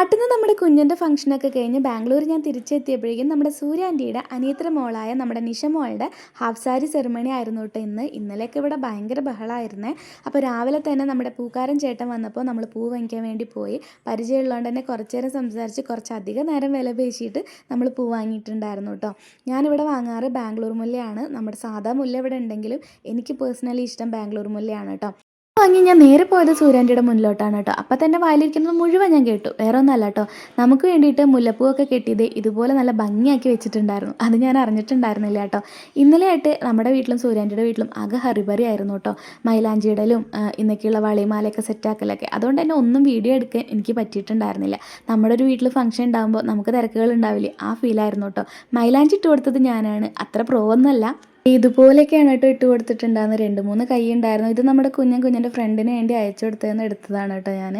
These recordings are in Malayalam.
നാട്ടിൽ നിന്ന് നമ്മുടെ കുഞ്ഞിൻ്റെ ഫംഗ്ഷനൊക്കെ കഴിഞ്ഞ് ബാംഗ്ലൂർ ഞാൻ തിരിച്ചെത്തിയപ്പോഴേക്കും നമ്മുടെ സൂര്യ ആൻറ്റിയുടെ അനിയത്തിയുടെ മോളായ നമ്മുടെ നിഷ മോളുടെ ഹാഫ് സാരി സെറിമണി ആയിരുന്നു കേട്ടോ ഇന്നലെയൊക്കെ ഇവിടെ ഭയങ്കര ബഹളമായിരുന്നേ. അപ്പോൾ രാവിലെ തന്നെ നമ്മുടെ പൂക്കാരൻ ചേട്ടൻ വന്നപ്പോൾ നമ്മൾ പൂ വാങ്ങിക്കാൻ വേണ്ടി പോയി. പരിചയമുള്ളതുകൊണ്ട് തന്നെ കുറച്ച് നേരം സംസാരിച്ച് കുറച്ചധികം നേരം വില പേശിയിട്ട് നമ്മൾ പൂ വാങ്ങിയിട്ടുണ്ടായിരുന്നു കേട്ടോ. ഞാനിവിടെ വാങ്ങാറ് ബാംഗ്ലൂർ മുല്ലയാണ്. നമ്മുടെ സാധാ മുല്ല ഇവിടെ ഉണ്ടെങ്കിലും എനിക്ക് പേഴ്സണലി ഇഷ്ടം ബാംഗ്ലൂർ മുല്ലയാണ് കേട്ടോ. വാങ്ങി ഞാൻ നേരെ പോയത് സൂര്യൻ്റെ മുന്നിലോട്ടാണ് കേട്ടോ. അപ്പം തന്നെ വായിലിരിക്കുന്നത് മുഴുവൻ ഞാൻ കേട്ടു. വേറെ ഒന്നല്ല കേട്ടോ, നമുക്ക് വേണ്ടിയിട്ട് മുല്ലപ്പൂവൊക്കെ കെട്ടിയത് ഇതുപോലെ നല്ല ഭംഗിയാക്കി വെച്ചിട്ടുണ്ടായിരുന്നു. അത് ഞാൻ അറിഞ്ഞിട്ടുണ്ടായിരുന്നില്ല കേട്ടോ. ഇന്നലെയായിട്ട് നമ്മുടെ വീട്ടിലും സൂര്യൻ്റെ വീട്ടിലും ആകെ ഹറിബറി ആയിരുന്നു കേട്ടോ. മൈലാഞ്ചിയിടലും ഇന്നൊക്കെയുള്ള വളയുമാലയൊക്കെ സെറ്റാക്കലൊക്കെ. അതുകൊണ്ട് തന്നെ ഒന്നും വീഡിയോ എടുക്കാൻ എനിക്ക് പറ്റിയിട്ടുണ്ടായിരുന്നില്ല. നമ്മുടെ ഒരു വീട്ടിൽ ഫംഗ്ഷൻ ഉണ്ടാകുമ്പോൾ നമുക്ക് തിരക്കുകൾ ഉണ്ടാവില്ലേ, ആ ഫീലായിരുന്നു കേട്ടോ. മൈലാഞ്ചി ഇട്ട് കൊടുത്തത് ഞാനാണ്, അത്ര പ്രോ ഒന്നല്ല. ഇതുപോലെയൊക്കെയാണ് കേട്ടോ ഇട്ട് കൊടുത്തിട്ടുണ്ടായിരുന്നു. 2-3 കൈ ഉണ്ടായിരുന്നു. ഇത് നമ്മുടെ കുഞ്ഞിൻ്റെ ഫ്രണ്ടിന് വേണ്ടി അയച്ചു കൊടുത്തതെന്ന് എടുത്തതാണ് കേട്ടോ ഞാൻ.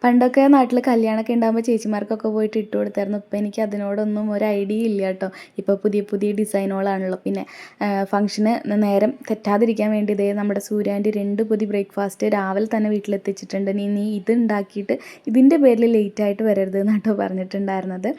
പണ്ടൊക്കെ നാട്ടിൽ കല്യാണമൊക്കെ ഉണ്ടാകുമ്പോൾ ചേച്ചിമാർക്കൊക്കെ പോയിട്ട് ഇട്ട് കൊടുത്തായിരുന്നു. ഇപ്പം എനിക്ക് അതിനോടൊന്നും ഒരു ഐഡിയ ഇല്ല കേട്ടോ. ഇപ്പോൾ പുതിയ പുതിയ ഡിസൈനുകളാണല്ലോ. പിന്നെ ഫംഗ്ഷന് നേരം തെറ്റാതിരിക്കാൻ വേണ്ടി ഇതേ നമ്മുടെ സൂര്യാൻ്റെ 2 പൊതി ബ്രേക്ക്ഫാസ്റ്റ് രാവിലെ തന്നെ വീട്ടിലെത്തിച്ചിട്ടുണ്ട്. നീ ഇത് ഉണ്ടാക്കിയിട്ട് ഇതിൻ്റെ പേരിൽ ലേറ്റായിട്ട് വരരുത് എന്നാട്ടോ പറഞ്ഞിട്ടുണ്ടായിരുന്നത്.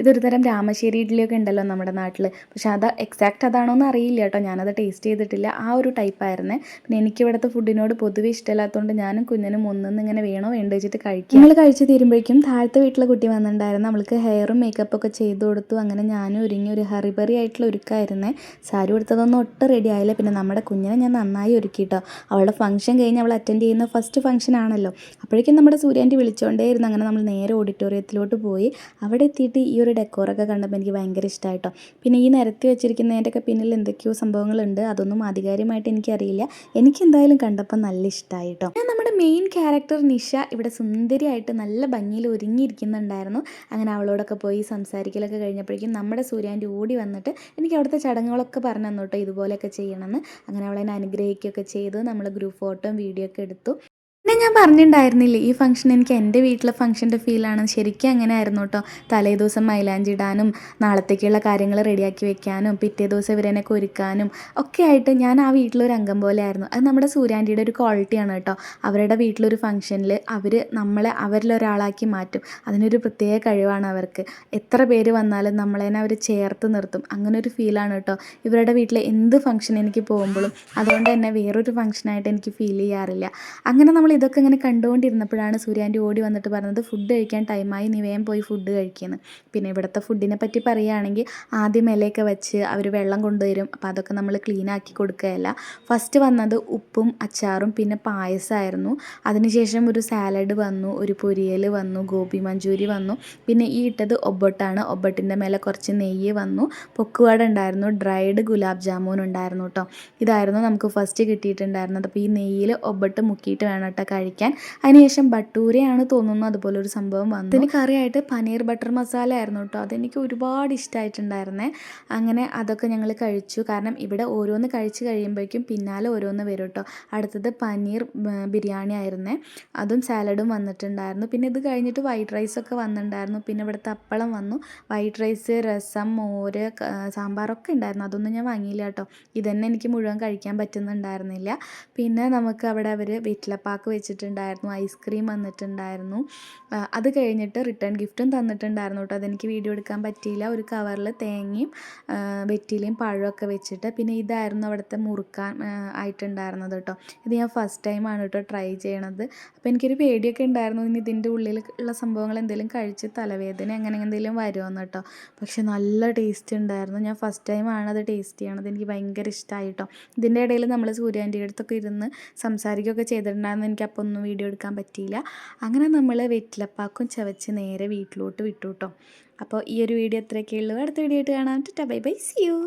ഇതൊരു തരം രാമശ്ശേരി ഇഡ്ഡലിയൊക്കെ ഉണ്ടല്ലോ നമ്മുടെ നാട്ടിൽ. പക്ഷെ അത് എക്സാക്റ്റ് അതാണോ എന്ന് അറിയില്ല കേട്ടോ. ഞാനത് ടേസ്റ്റ് ചെയ്തിട്ടില്ല. ആ ഒരു ടൈപ്പായിരുന്നേ. പിന്നെ എനിക്കിവിടുത്തെ ഫുഡിനോട് പൊതുവെ ഇഷ്ടമില്ലാത്തതുകൊണ്ട് ഞാനും കുഞ്ഞിനും ഒന്നിന്ന് ഇങ്ങനെ വേണോ വേണ്ടോ വെച്ചിട്ട് കഴിക്കും. നമ്മൾ കഴിച്ച് തീരുമ്പോഴേക്കും താഴത്തെ വീട്ടിലെ കുട്ടി വന്നിട്ടുണ്ടായിരുന്നു. അവൾക്ക് ഹെയറും മേക്കപ്പൊക്കെ ചെയ്ത് കൊടുത്തു. അങ്ങനെ ഞാനും ഒരുങ്ങി ഒരു ഹറിബറി ആയിട്ടുള്ള ഒരുക്കായിരുന്നേ. സാരി കൊടുത്തതൊന്നും ഒട്ടും റെഡി ആയില്ല. പിന്നെ നമ്മുടെ കുഞ്ഞിനെ ഞാൻ നന്നായി ഒരുക്കിയിട്ടോ. അവളുടെ ഫംഗ്ഷൻ കഴിഞ്ഞ് അവൾ അറ്റൻഡ് ചെയ്യുന്ന ഫസ്റ്റ് ഫംഗ്ഷൻ ആണല്ലോ. അപ്പോഴേക്കും നമ്മുടെ സൂര്യാൻ്റെ വിളിച്ചുകൊണ്ടേയിരുന്നു. അങ്ങനെ നമ്മൾ നേരെ ഓഡിറ്റോറിയത്തിലോട്ട് പോയി. അവിടെ എത്തിയിട്ട് ഈ ഒരു ഡെക്കോറൊക്കെ കണ്ടപ്പോൾ എനിക്ക് ഭയങ്കര ഇഷ്ടമായിട്ടോ. പിന്നെ ഈ നിരത്തി വെച്ചിരിക്കുന്നതിൻ്റെയൊക്കെ പിന്നിൽ എന്തൊക്കെയോ സംഭവങ്ങളുണ്ട്. അതൊന്നും ആധികാരികമായിട്ട് എനിക്കറിയില്ല. എനിക്കെന്തായാലും കണ്ടപ്പോൾ നല്ല ഇഷ്ടമായി കേട്ടോ. ഞാൻ നമ്മുടെ മെയിൻ ക്യാരക്ടർ നിഷ ഇവിടെ സുന്ദരിയായിട്ട് നല്ല ഭംഗിയിൽ ഒരുങ്ങിയിരിക്കുന്നുണ്ടായിരുന്നു. അങ്ങനെ അവളോടൊക്കെ പോയി സംസാരിക്കലൊക്കെ കഴിഞ്ഞപ്പോഴേക്കും നമ്മുടെ സൂര്യാൻ്റെ ഓടി വന്നിട്ട് എനിക്ക് അവിടുത്തെ ചടങ്ങുകളൊക്കെ പറഞ്ഞു തന്നു കേട്ടോ. ഇതുപോലെയൊക്കെ ചെയ്യണമെന്ന്. അങ്ങനെ അവളെന്നെ അനുഗ്രഹിക്കുകയൊക്കെ ചെയ്തു. നമ്മൾ ഗ്രൂപ്പ് ഫോട്ടോയും വീഡിയോ ഒക്കെ എടുത്തു. പിന്നെ ഞാൻ പറഞ്ഞിട്ടുണ്ടായിരുന്നില്ലേ, ഈ ഫംഗ്ഷൻ എനിക്ക് എൻ്റെ വീട്ടിലെ ഫംഗ്ഷൻ്റെ ഫീലാണ്. ശരിക്കും അങ്ങനെ ആയിരുന്നു കേട്ടോ. തലേ ദിവസം മൈലാഞ്ചി ഇടാനും നാളത്തേക്കുള്ള കാര്യങ്ങൾ റെഡിയാക്കി വെക്കാനും പിറ്റേ ദിവസം ഇവരെന്നെ ഒരുക്കാനും ഒക്കെ ആയിട്ട് ഞാൻ ആ വീട്ടിലൊരു അംഗം പോലെ ആയിരുന്നു. അത് നമ്മുടെ സൂര്യാൻ്റിയുടെ ഒരു ക്വാളിറ്റിയാണ് കേട്ടോ. അവരുടെ വീട്ടിലൊരു ഫംഗ്ഷനിൽ അവർ നമ്മളെ അവരിലൊരാളാക്കി മാറ്റും. അതിനൊരു പ്രത്യേക കഴിവാണ് അവർക്ക്. എത്ര പേര് വന്നാലും നമ്മളതിനെ അവർ ചേർത്ത് നിർത്തും. അങ്ങനെ ഒരു ഫീലാണ് കേട്ടോ ഇവരുടെ വീട്ടിലെ എന്ത് ഫംഗ്ഷൻ എനിക്ക് പോകുമ്പോഴും. അതുകൊണ്ട് തന്നെ വേറൊരു ഫംഗ്ഷനായിട്ട് എനിക്ക് ഫീൽ ചെയ്യാറില്ല. അങ്ങനെ നമ്മൾ ഇതൊക്കെ ഇങ്ങനെ കണ്ടുകൊണ്ടിരുന്നപ്പോഴാണ് സൂര്യാൻ്റെ ഓടി വന്നിട്ട് പറഞ്ഞത്, ഫുഡ് കഴിക്കാൻ ടൈമായി, നീ വേഗം പോയി ഫുഡ് കഴിക്കുന്നു. പിന്നെ ഇവിടുത്തെ ഫുഡിനെ പറ്റി പറയുകയാണെങ്കിൽ ആദ്യം ഇലയൊക്കെ വെച്ച് അവർ വെള്ളം കൊണ്ടുവരും. അപ്പോൾ അതൊക്കെ നമ്മൾ ക്ലീൻ ആക്കി കൊടുക്കുകയല്ല. ഫസ്റ്റ് വന്നത് ഉപ്പും അച്ചാറും പിന്നെ പായസമായിരുന്നു. അതിനുശേഷം ഒരു സാലഡ് വന്നു, ഒരു പൊരിയൽ വന്നു, ഗോബി മഞ്ചൂരി വന്നു. പിന്നെ ഈ ഇട്ടത് ഒബട്ടാണ്. ഒബട്ടിൻ്റെ മേലെ കുറച്ച് നെയ്യ് വന്നു, പൊക്കുവട ഉണ്ടായിരുന്നു, ഡ്രൈഡ് ഗുലാബ് ജാമുൻ ഉണ്ടായിരുന്നു കേട്ടോ. ഇതായിരുന്നു നമുക്ക് ഫസ്റ്റ് കിട്ടിയിട്ടുണ്ടായിരുന്നത്. അപ്പോൾ ഈ നെയ്യിൽ ഒബട്ട് മുക്കിയിട്ട് വേണം കേട്ടോ കഴിക്കാൻ. അതിനുശേഷം ബട്ടൂരയാണ് തോന്നുന്നു അതുപോലെ ഒരു സംഭവം വന്നു. ഇതിന് കറിയായിട്ട് പനീർ ബട്ടർ മസാല ആയിരുന്നു കേട്ടോ. അതെനിക്ക് ഒരുപാട് ഇഷ്ടമായിട്ടുണ്ടായിരുന്നേ. അങ്ങനെ അതൊക്കെ ഞങ്ങൾ കഴിച്ചു. കാരണം ഇവിടെ ഓരോന്ന് കഴിച്ച് കഴിയുമ്പോഴേക്കും പിന്നാലെ ഓരോന്ന് വരും കേട്ടോ. അടുത്തത് പനീർ ബിരിയാണി ആയിരുന്നേ. അതും സാലഡും വന്നിട്ടുണ്ടായിരുന്നു. പിന്നെ ഇത് കഴിഞ്ഞിട്ട് വൈറ്റ് റൈസൊക്കെ വന്നിട്ടുണ്ടായിരുന്നു. പിന്നെ ഇവിടുത്തെ അപ്പളം വന്നു, വൈറ്റ് റൈസ്, രസം, മോര്, സാമ്പാറൊക്കെ ഉണ്ടായിരുന്നു. അതൊന്നും ഞാൻ വാങ്ങിയില്ല കേട്ടോ. ഇതന്നെ എനിക്ക് മുഴുവൻ കഴിക്കാൻ പറ്റുന്നുണ്ടായിരുന്നില്ല. പിന്നെ നമുക്ക് അവിടെ അവർ വെറ്റിലപ്പാക്ക് വെച്ചിട്ടുണ്ടായിരുന്നു, ഐസ്ക്രീം വന്നിട്ടുണ്ടായിരുന്നു. അത് കഴിഞ്ഞിട്ട് റിട്ടേൺ ഗിഫ്റ്റും തന്നിട്ടുണ്ടായിരുന്നു കേട്ടോ. അതെനിക്ക് വീഡിയോ എടുക്കാൻ പറ്റിയില്ല. ഒരു കവറിൽ തേങ്ങയും വെറ്റിലയും പഴമൊക്കെ വെച്ചിട്ട്. പിന്നെ ഇതായിരുന്നു അവിടുത്തെ മുറുക്കാൻ ആയിട്ടുണ്ടായിരുന്നത് കേട്ടോ. ഇത് ഞാൻ ഫസ്റ്റ് ടൈമാണ് കേട്ടോ ട്രൈ ചെയ്യണത്. അപ്പോൾ എനിക്കൊരു പേടിയൊക്കെ ഉണ്ടായിരുന്നു, ഇനി ഇതിൻ്റെ ഉള്ളിൽ ഉള്ള സംഭവങ്ങൾ എന്തെങ്കിലും കഴിച്ച് തലവേദന അങ്ങനെ എന്തെങ്കിലും വരുമെന്ന് കേട്ടോ. പക്ഷെ നല്ല ടേസ്റ്റ് ഉണ്ടായിരുന്നു. ഞാൻ ഫസ്റ്റ് ടൈമാണ് അത് ടേസ്റ്റ് ചെയ്യണത്. എനിക്ക് ഭയങ്കര ഇഷ്ടമായി കേട്ടോ. ഇതിൻ്റെ ഇടയിൽ നമ്മൾ സൂര്യാൻ്റെ അടുത്തൊക്കെ ഇരുന്ന് സംസാരിക്കുകയൊക്കെ ചെയ്തിട്ടുണ്ടായിരുന്നു. എനിക്ക് അപ്പോൾ ഒന്നും വീഡിയോ എടുക്കാൻ പറ്റിയില്ല. അങ്ങനെ നമ്മൾ വെറ്റിലപ്പാക്കും ചവച്ച് നേരെ വീട്ടിലോട്ട് വിട്ടു കേട്ടോ. അപ്പോൾ ഈ ഒരു വീഡിയോ ഇത്രയൊക്കെ ഉള്ളൂ. അടുത്ത വീഡിയോ ആയിട്ട് കാണാം. Tata bye bye, see U.